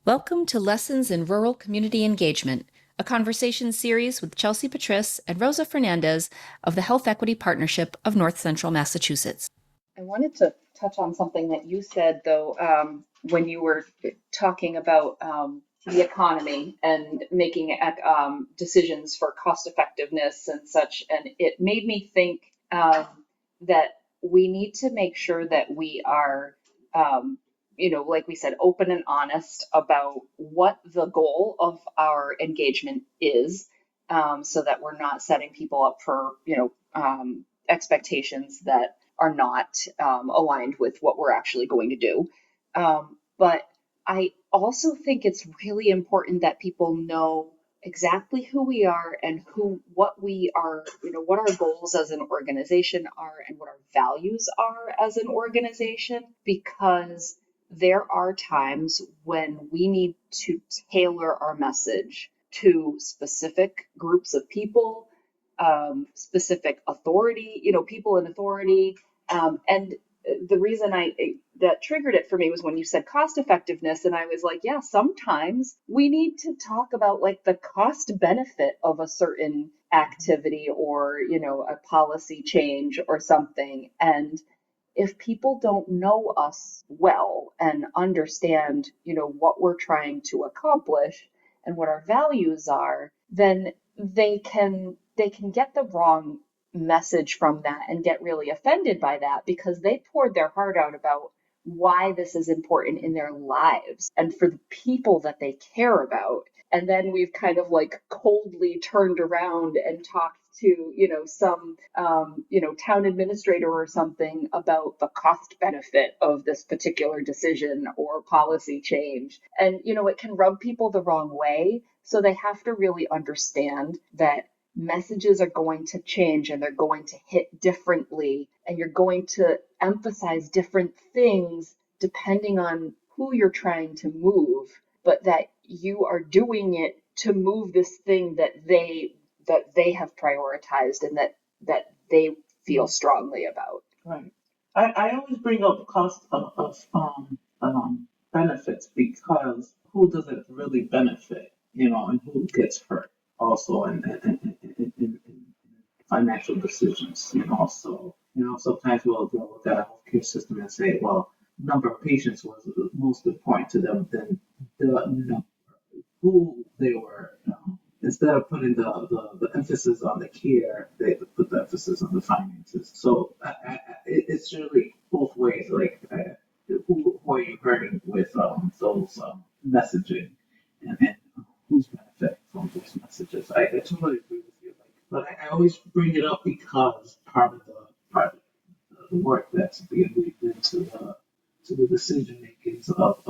Welcome to Lessons in Rural Community Engagement, a conversation series with Chelsey Patriss and Rosa Fernandez of the Health Equity Partnership of North Central Massachusetts. I wanted to touch on something that you said, though, when you were talking about the economy and making decisions for cost effectiveness and such. And it made me think that we need to make sure that we are, like we said, open and honest about what the goal of our engagement is, so that we're not setting people up for, expectations that are not aligned with what we're actually going to do. But I also think it's really important that people know exactly who we are and what we are, what our goals as an organization are and what our values are as an organization, because there are times when we need to tailor our message to specific groups of people, specific authority, people in authority. And the reason that triggered it for me was when you said cost effectiveness. And I was like, yeah, sometimes we need to talk about like the cost benefit of a certain activity or, a policy change or something. And if people don't know us well and understand, what we're trying to accomplish and what our values are, then they can get the wrong message from that and get really offended by that because they poured their heart out about why this is important in their lives and for the people that they care about. And then we've kind of like coldly turned around and talked to, some, town administrator or something about the cost benefit of this particular decision or policy change. And, it can rub people the wrong way. So they have to really understand that messages are going to change and they're going to hit differently, and you're going to emphasize different things depending on who you're trying to move, but that you are doing it to move this thing that they have prioritized and that they feel strongly about. Right. I always bring up cost of benefits because who does it really benefit, and who gets hurt also in financial decisions, So, sometimes we'll look at a healthcare system and say, well, number of patients was the most important to them than the number who they were. Instead of putting the emphasis on the care, they put the emphasis on the finances. So it's really both ways. Like, who are you hurting with those messaging, and who's benefiting from those messages? I totally agree with you. But I always bring it up because part of the work that's being weaved into the decision makings of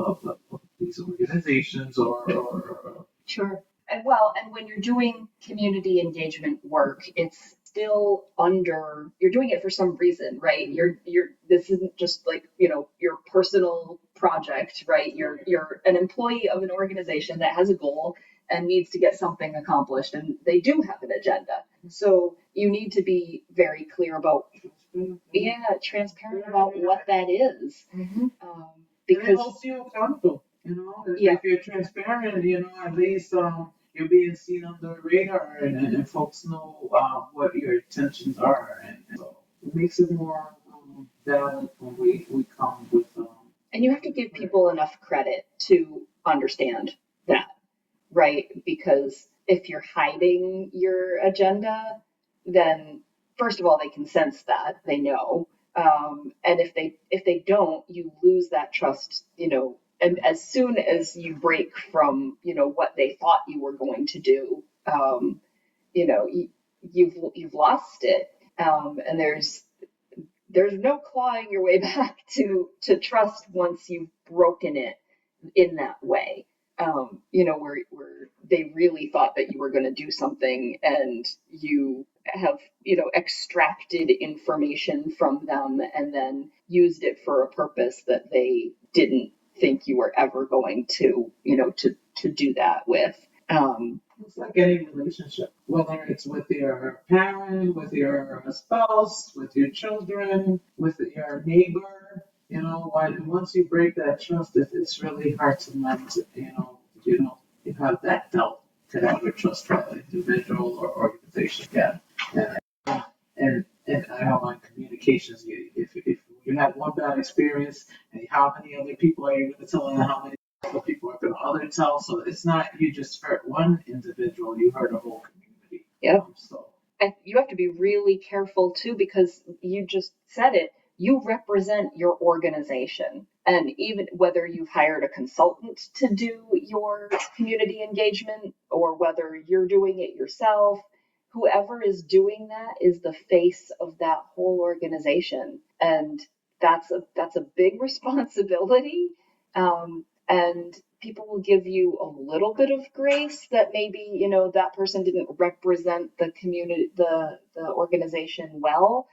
these organizations or Sure. And when you're doing community engagement work, it's still you're doing it for some reason, right? This isn't just like, your personal project, right? You're an employee of an organization that has a goal and needs to get something accomplished, and they do have an agenda. So you need to be very clear about, transparent about what that is. Mm-hmm. Because it holds you accountable. If you're transparent, at least you're being seen on the radar, and folks know what your intentions are, and so it makes it more valid when we come with. And you have to give people enough credit to understand that, right? Because if you're hiding your agenda, then first of all, they can sense that, they know. And if they don't, you lose that trust, and as soon as you break from, what they thought you were going to do, you've lost it. And there's no clawing your way back to trust once you've broken it in that way. Where they really thought that you were going to do something and you have, extracted information from them and then used it for a purpose that they didn't think you were ever going to, to do that with. It's like any relationship, whether it's with your parent, with your spouse, with your children, with your neighbor. Once you break that trust, it's really hard to mend. You have that doubt to have your trust with an individual or organization again. And I don't like communications. If you have one bad experience, and how many other people are you going to tell, and how many other people are going to other tell? So it's not you just hurt one individual, you hurt a whole community. Yep. So And you have to be really careful too, because you just said it, you represent your organization. And even whether you've hired a consultant to do your community engagement or whether you're doing it yourself, whoever is doing that is the face of that whole organization. And that's a big responsibility. And people will give you a little bit of grace that maybe, that person didn't represent the community, the organization well,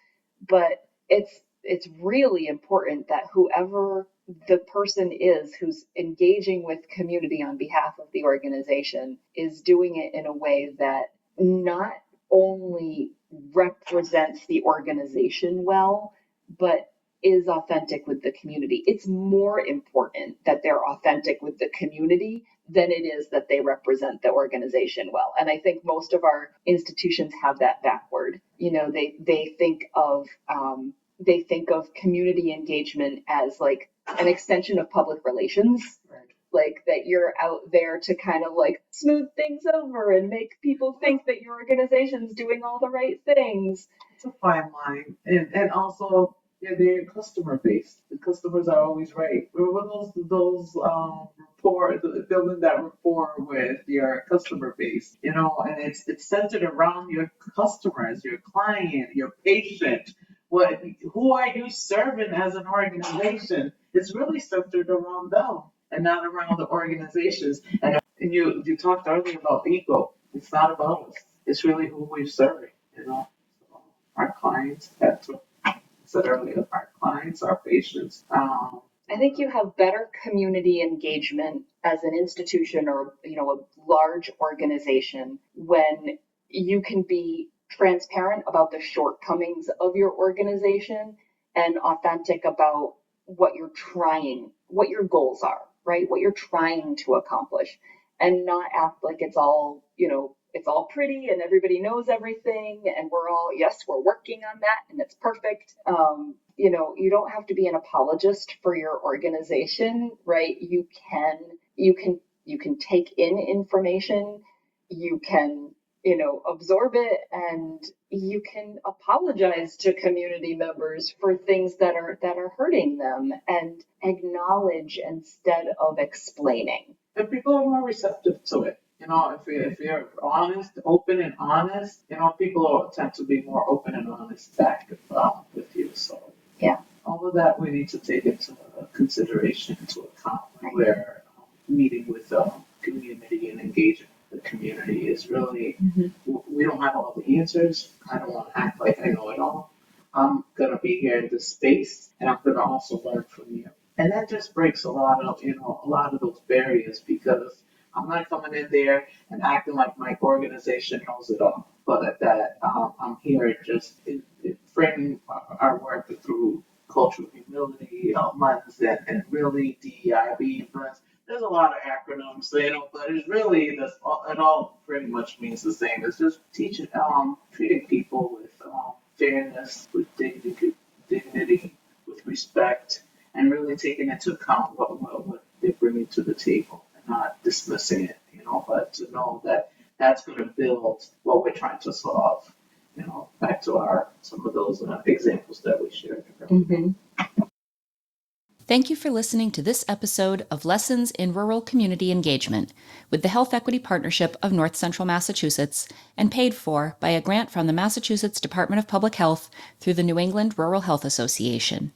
but it's really important that whoever the person is who's engaging with community on behalf of the organization is doing it in a way that not only represents the organization well, but is authentic with the community. It's more important that they're authentic with the community than it is that they represent the organization well. And I think most of our institutions have that backward. They think of community engagement as like an extension of public relations. Right. Like that you're out there to kind of like smooth things over and make people think that your organization's doing all the right things. It's a fine line. And also, they're customer based. The customers are always right. Remember those rapport, building that rapport with your customer base, and it's centered around your customers, your client, your patient. Who are you serving as an organization? It's really centered around them and not around the organizations. And you talked earlier about ego. It's not about us. It's really who we're serving. So our clients, that's what I said earlier, our clients, our patients. I think you have better community engagement as an institution or, a large organization when you can be transparent about the shortcomings of your organization and authentic about what your goals are, right? What you're trying to accomplish, and not act like it's all pretty and everybody knows everything and we're working on that and it's perfect. You don't have to be an apologist for your organization, right? You can take in information, you can, absorb it, and you can apologize to community members for things that are hurting them and acknowledge instead of explaining. And people are more receptive to it. If you're honest, open and honest, people tend to be more open and honest back with you. So yeah, all of that we need to take into consideration, into account when we're meeting with community and engaging the community. Is really, we don't have all the answers. I don't want to act like I know it all. I'm gonna be here in this space, and I'm gonna also learn from you. And that just breaks a lot of those barriers, because I'm not coming in there and acting like my organization knows it all, but that I'm here just framing our work through cultural humility, lens, and really DEIB influence. There's a lot of acronyms, but it's really it all pretty much means the same. It's just treating people with fairness, with dignity, with respect, and really taking into account what they're bringing to the table. Not dismissing it, but to know that that's going to build what we're trying to solve, back to some of those examples that we shared. Mm-hmm. Thank you for listening to this episode of Lessons in Rural Community Engagement with the Health Equity Partnership of North Central Massachusetts, and paid for by a grant from the Massachusetts Department of Public Health through the New England Rural Health Association.